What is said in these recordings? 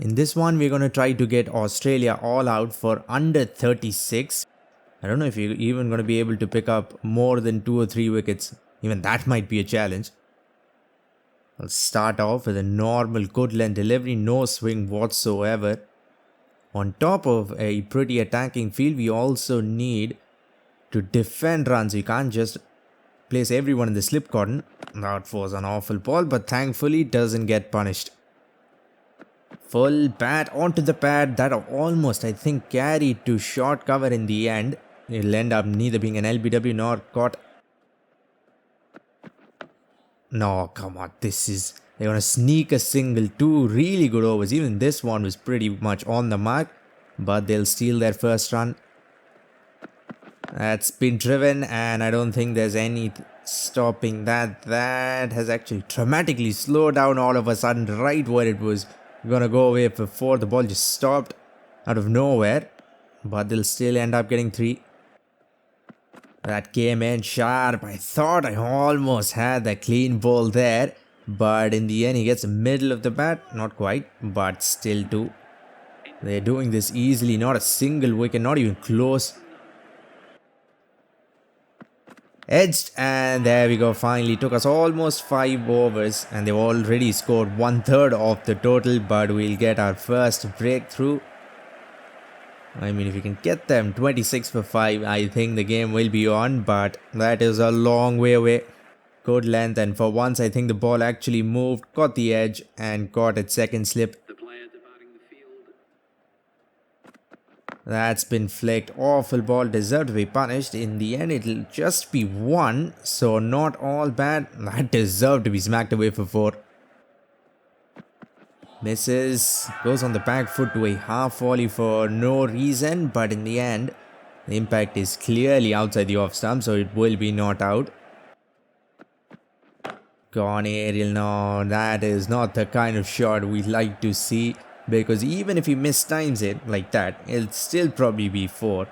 In this one, we're going to try to get Australia all out for under 36. I don't know if you're even going to be able to pick up more than 2 or 3 wickets. Even that might be a challenge. I'll start off with a normal good length delivery, no swing whatsoever. On top of a pretty attacking field, we also need to defend runs. You can't just place everyone in the slip cotton. That was an awful ball, but thankfully it doesn't get punished. Full bat onto the pad. That almost, I think, carried to short cover in the end. It'll end up neither being an LBW nor caught. No, come on. They're going to sneak a single. 2 really good overs. Even this one was pretty much on the mark. But they'll steal their first run. That's been driven, and I don't think there's any stopping that. That has actually dramatically slowed down all of a sudden, right where it was gonna go away before the ball just stopped out of nowhere. But they'll still end up getting 3. That came in sharp. I thought I almost had the clean ball there, but in the end he gets the middle of the bat. Not quite, but still 2. They're doing this easily. Not a single wicket, not even close. Edged, and there we go. Finally took us almost 5 overs, and they've already scored 1/3 of the total, but we'll get our first breakthrough. I mean, if you can get them 26 for 5, I think the game will be on, but that is a long way away. Good length, and for once I think the ball actually moved, got the edge, and got its second slip. That's been flicked. Awful ball, deserved to be punished. In the end, it'll just be 1, so not all bad. That deserved to be smacked away for 4. Misses. Goes on the back foot to a half volley for no reason, but in the end, the impact is clearly outside the off stump, so it will be not out. Gone aerial. No, that is not the kind of shot we like to see. Because even if he mistimes it like that, it'll still probably be 4.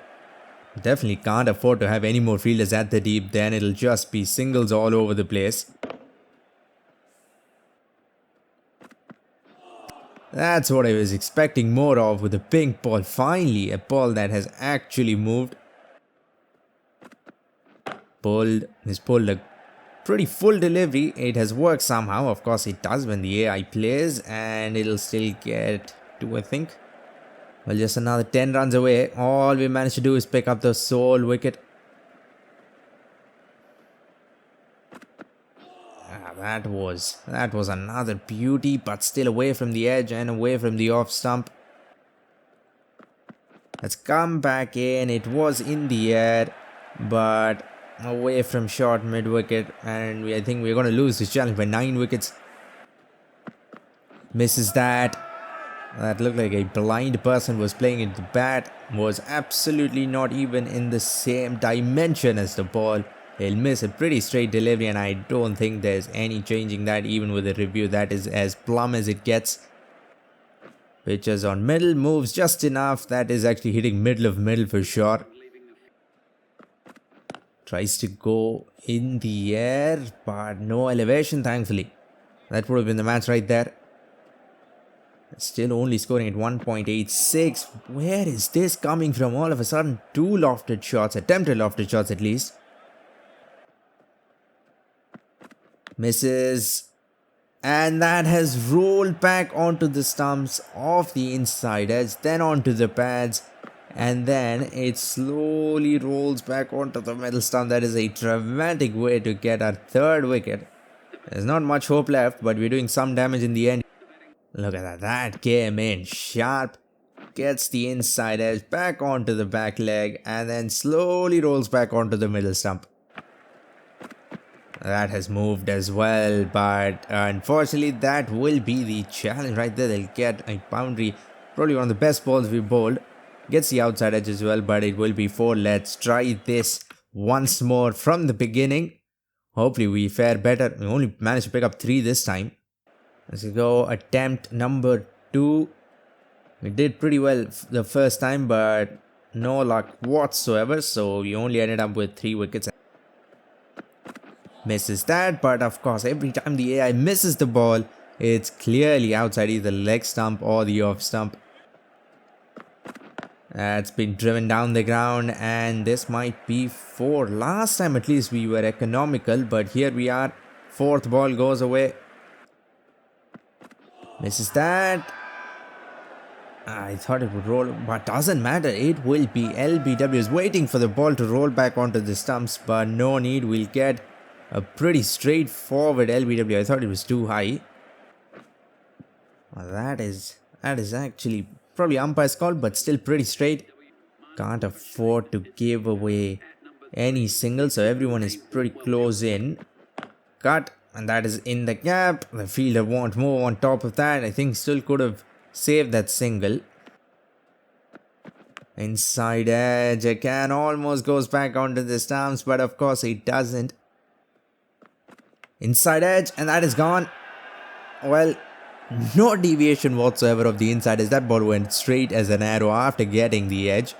Definitely can't afford to have any more fielders at the deep, then it'll just be singles all over the place. That's what I was expecting more of with the pink ball. Finally, a ball that has actually moved. He's pulled a pretty full delivery. It has worked somehow. Of course it does when the AI plays, and it'll still get 2, I think. Well, just another 10 runs away. All we managed to do is pick up the sole wicket. That was another beauty, but still away from the edge and away from the off stump. Let's come back in. It was in the air, but away from short mid wicket, and I think we're going to lose this challenge by 9 wickets. Misses that. That looked like a blind person was playing it. The bat was absolutely not even in the same dimension as the ball. He'll miss a pretty straight delivery, and I don't think there's any changing that even with a review. That is as plumb as it gets. Pitches on middle, moves just enough. That is actually hitting middle of middle for sure. Tries to go in the air, but no elevation, thankfully. That would have been the match right there. Still only scoring at 1.86. Where is this coming from? All of a sudden, 2 lofted shots, attempted lofted shots at least. Misses. And that has rolled back onto the stumps of the inside edge, then onto the pads. And then it slowly rolls back onto the middle stump. That is a dramatic way to get our 3rd wicket. There's not much hope left, but we're doing some damage in the end. Look at that. That came in sharp. Gets the inside edge back onto the back leg, and then slowly rolls back onto the middle stump. That has moved as well, but unfortunately that will be the challenge right there. They'll get a boundary. Probably one of the best balls we bowled. Gets the outside edge as well, but it will be 4. Let's try this once more from the beginning. Hopefully we fare better. We only managed to pick up 3 this time. Let's go attempt number 2. We did pretty well the first time, but no luck whatsoever. So we only ended up with 3 wickets. Misses that, but of course every time the AI misses the ball, It's clearly outside either leg stump or the off stump. That's been driven down the ground, and this might be 4. Last time at least we were economical, but here we are. 4th ball goes away. Misses that. I thought it would roll, but doesn't matter. It will be. LBW is waiting for the ball to roll back onto the stumps, but no need. We'll get a pretty straightforward LBW. I thought it was too high. Well, that is actually probably umpire's call, but still pretty straight. Can't afford to give away any single, so everyone is pretty close in. Cut, and that is in the gap. The fielder won't move on top of that. I think still could have saved that single. Inside edge again, almost goes back onto the stumps, but of course it doesn't. Inside edge, and that is gone. Well, no deviation whatsoever of the inside edge. That ball went straight as an arrow after getting the edge.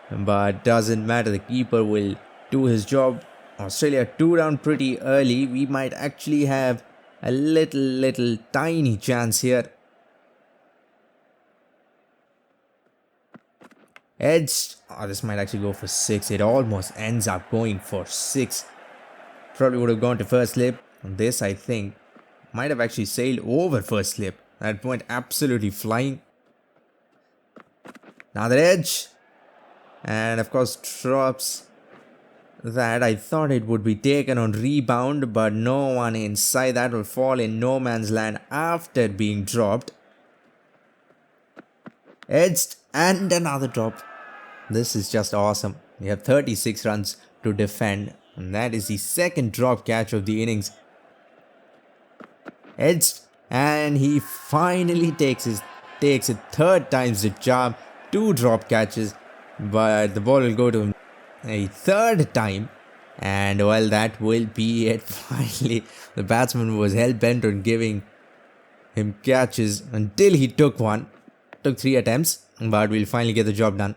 But doesn't matter, the keeper will do his job. Australia 2 down pretty early. We might actually have a little tiny chance here. Edged. Oh, this might actually go for 6. It almost ends up going for 6. Probably would have gone to first slip. This, I think, might have actually sailed over first slip. That went absolutely flying. Another edge. And of course drops that. I thought it would be taken on rebound, but no one inside. That will fall in no man's land after being dropped. Edged, and another drop. This is just awesome. We have 36 runs to defend, and that is the 2nd drop catch of the innings. Edged, and he finally takes it 3rd time's the charm. 2 drop catches, but the ball will go to him a 3rd time, and well, that will be it. Finally, the batsman was hell-bent on giving him catches until he took one. Took 3 attempts, but we'll finally get the job done.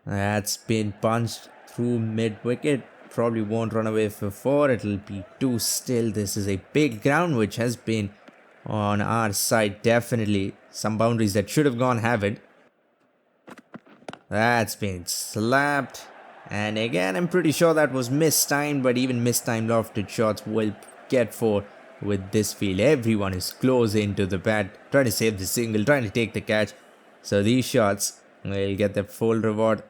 That's been punched through mid-wicket. Probably won't run away for 4. It'll be 2 still. This is a big ground which has been on our side. Definitely some boundaries that should have gone haven't. That's been slapped. And again, I'm pretty sure that was mistimed, but even mistimed lofted shots will get 4 with this field. Everyone is close into the bat, trying to save the single, trying to take the catch. So these shots will get the full reward.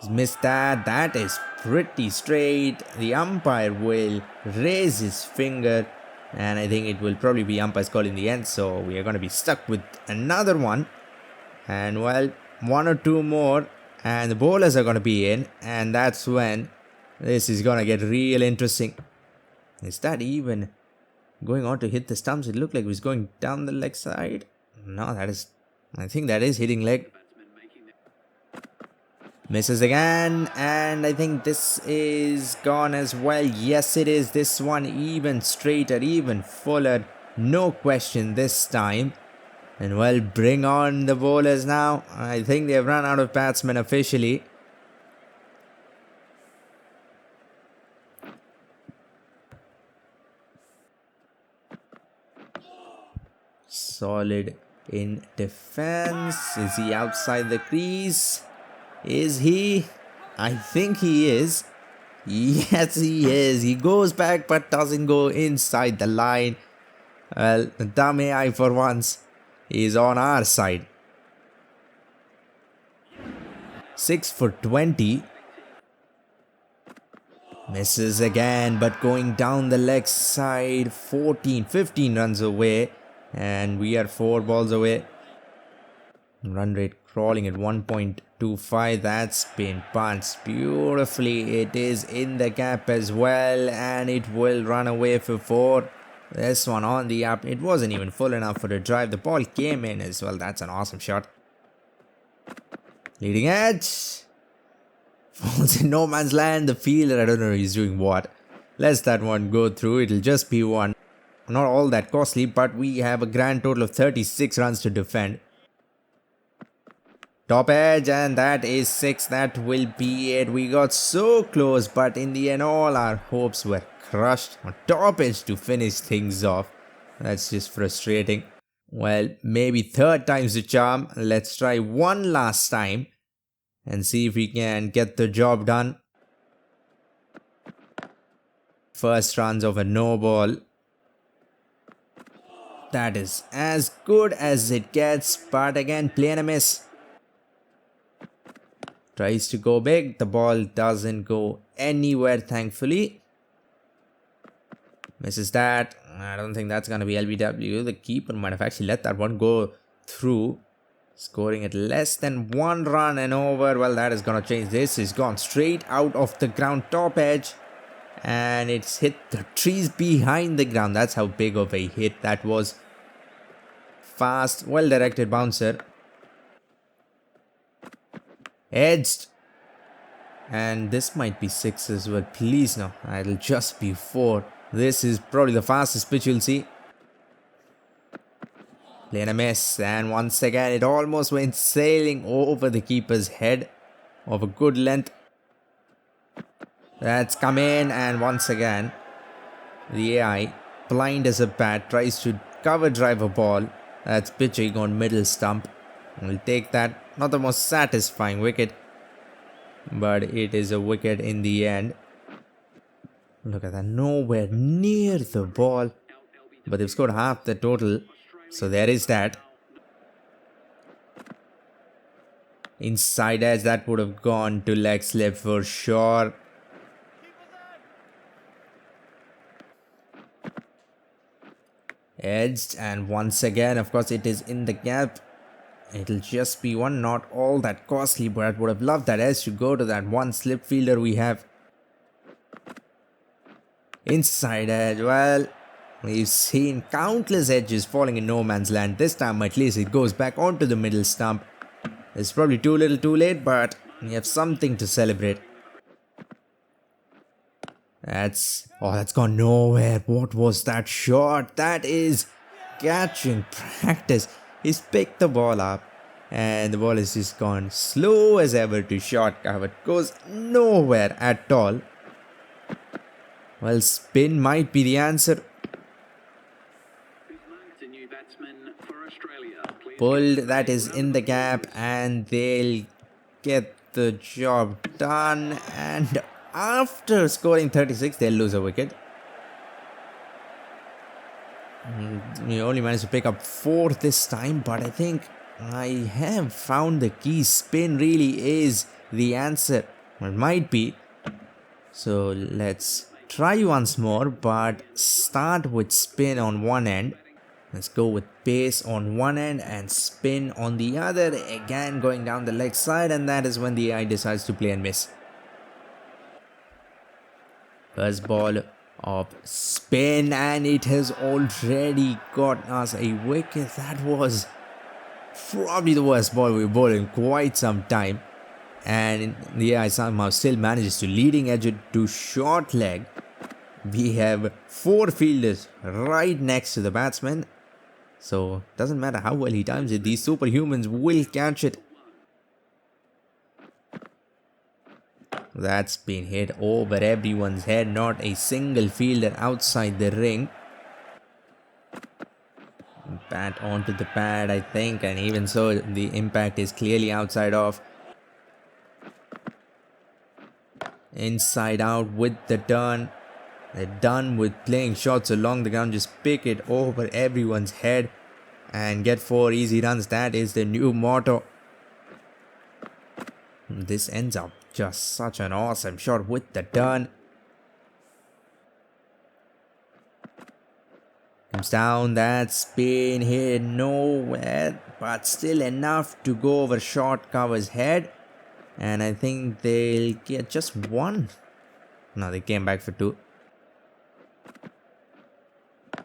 He's missed that. That is pretty straight. The umpire will raise his finger, and I think it will probably be umpire's call in the end. So we are going to be stuck with another one. And well, 1 or 2 more, and the bowlers are going to be in, and that's when this is going to get real interesting. Is that even going on to hit the stumps? It looked like it was going down the leg side. No, I think that is hitting leg. Misses again, and I think this is gone as well. Yes, it is. This one even straighter, even fuller. No question this time. And well, bring on the bowlers now. I think they've run out of batsmen officially. Solid in defense. Is he outside the crease? Is he? I think he is. Yes, he is. He goes back but doesn't go inside the line. Well, dumb AI for once is on our side. 6 for 20. Misses again, but going down the leg side. 15 runs away. And we are 4 balls away. Run rate crawling at 1.25. That's been punched beautifully. It is in the gap as well, and it will run away for 4. This one on the up. It wasn't even full enough for a drive. The ball came in as well. That's an awesome shot. Leading edge. Falls in no man's land. The fielder, I don't know he's doing what. Lets that one go through. It'll just be 1. Not all that costly, but we have a grand total of 36 runs to defend. Top edge, and that is 6. That will be it. We got so close, but in the end, all our hopes were crushed on top edge to finish things off. That's just frustrating. Well, maybe third time's the charm. Let's try one last time and see if we can get the job done. First runs of a no ball. That is as good as it gets, but again, playing a miss. Tries to go big, the ball doesn't go anywhere, thankfully. Misses that. I don't think that's going to be LBW. The keeper might have actually let that one go through. Scoring at less than 1 run and over. Well, that is going to change this. It's gone straight out of the ground, top edge. And it's hit the trees behind the ground. That's how big of a hit that was. Fast, well-directed bouncer. Edged. And this might be 6 as well. Please no. It'll just be 4. This is probably the fastest pitch you'll see. Playing a miss. And once again, it almost went sailing over the keeper's head of a good length. That's come in. And once again, the AI, blind as a bat, tries to cover drive a ball. That's pitching on middle stump. We'll take that. Not the most satisfying wicket, but it is a wicket in the end. Look at that, nowhere near the ball, but they've scored half the total, so there is that. Inside edge, that would have gone to leg slip for sure. Edged, and once again, of course, it is in the gap. It'll just be one, not all that costly, but I would have loved that edge to go to that one slip fielder we have. Inside edge, well, we've seen countless edges falling in no man's land. This time at least it goes back onto the middle stump. It's probably too little too late, but we have something to celebrate. That's gone nowhere. What was that shot? That is catching practice. He's picked the ball up and the ball is just gone slow as ever to short cover. It goes nowhere at all. Well, spin might be the answer. Pulled, that is in the gap, and they'll get the job done. And after scoring 36, they'll lose a wicket. We only managed to pick up 4 this time, but I think I have found the key. Spin really is the answer. It might be. So let's try once more, but start with spin on one end. Let's go with pace on one end and spin on the other. Again going down the leg side, and that is when the AI decides to play and miss. First ball of spin, and it has already got us a wicket. That was probably the worst ball we've bowled in quite some time, and the AI somehow still manages to leading edge it to short leg. We have 4 fielders right next to the batsman, so doesn't matter how well he times it, these superhumans will catch it. That's been hit over everyone's head, not a single fielder outside the ring. Bat onto the pad, I think, and even so, the impact is clearly outside off. Inside out with the turn. They're done with playing shots along the ground. Just pick it over everyone's head and get 4 easy runs. That is the new motto. This ends up just such an awesome shot with the turn. Comes down, that's been hit nowhere, but still enough to go over short cover's head. And I think they'll get just 1. No, they came back for 2.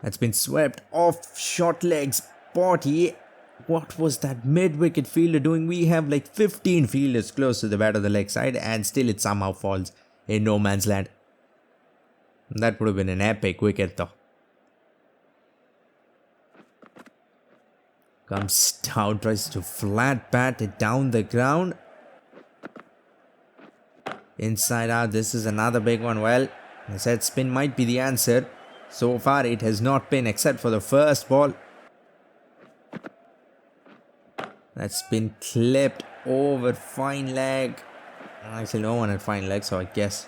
That's been swept off short legs. Potty. What was that mid-wicket fielder doing? We have like 15 fielders close to the bat of the leg side, and still it somehow falls in no man's land. That would have been an epic wicket though. Comes down, tries to flat bat it down the ground. Inside out, this is another big one. Well, I said spin might be the answer. So far it has not been, except for the first ball. That's been clipped over fine leg. Actually, no one had fine leg, so I guess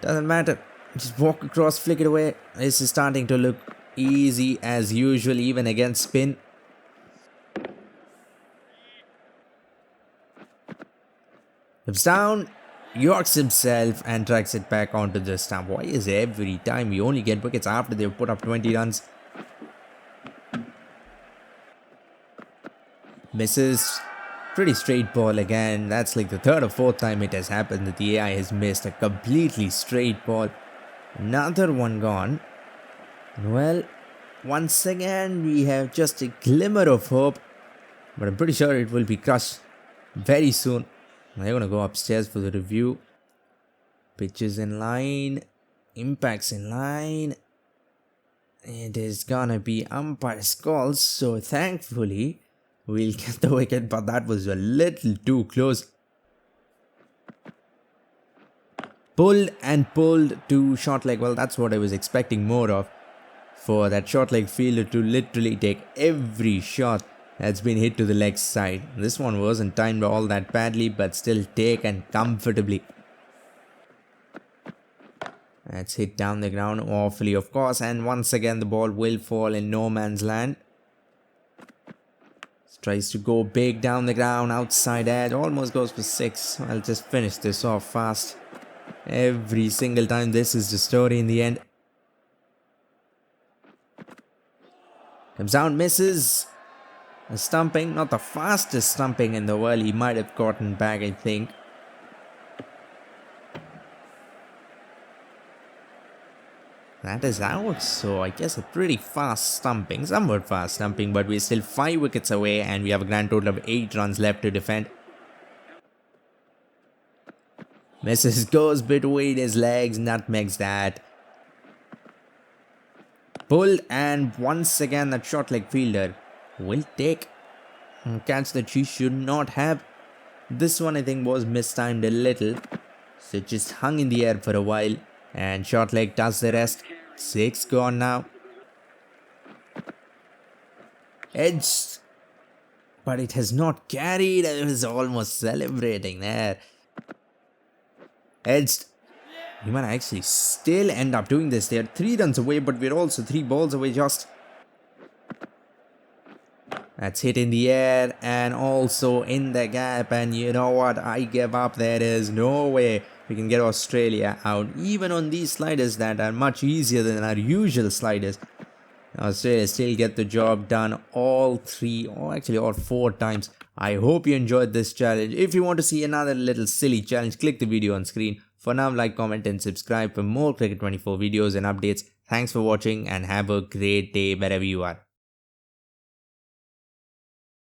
doesn't matter. Just walk across, flick it away. This is starting to look easy as usual, even against spin. Comes down, yorks himself and tracks it back onto the stump. Why is every time we only get wickets after they've put up 20 runs? Misses. Pretty straight ball again. That's like the third or fourth time it has happened that the AI has missed a completely straight ball. Another one gone. Well, once again we have just a glimmer of hope, but I'm pretty sure it will be crushed very soon. They're gonna go upstairs for the review. Pitches in line, impacts in line. It is gonna be umpire's calls, so thankfully we'll get the wicket, but that was a little too close. Pulled and pulled to short leg. Well, that's what I was expecting more of. For that short leg fielder to literally take every shot that's been hit to the leg side. This one wasn't timed all that badly, but still taken comfortably. That's hit down the ground awfully, of course, and once again the ball will fall in no man's land. Tries to go big down the ground, outside edge, almost goes for 6. I'll just finish this off fast. Every single time this is the story in the end. Comes down, misses. A stumping, not the fastest stumping in the world. He might have gotten back, I think. That is out, so I guess a pretty fast stumping, somewhat fast stumping, but we're still 5 wickets away and we have a grand total of 8 runs left to defend. Misses, goes between his legs, nutmegs that. Pulled, and once again that short leg fielder will take a catch that she should not have. This one I think was mistimed a little, so it just hung in the air for a while. And short leg does the rest. 6 gone now. Edged. But it has not carried. I was almost celebrating there. Edged. We might actually still end up doing this. They are 3 runs away, but we're also 3 balls away just. That's hit in the air and also in the gap. And you know what? I give up. There is no way we can get Australia out, even on these sliders that are much easier than our usual sliders. Australia still get the job done all 3, or actually all 4 times. I hope you enjoyed this challenge. If you want to see another little silly challenge, click the video on screen. For now, like, comment and subscribe for more Cricket 24 videos and updates. Thanks for watching and have a great day wherever you are.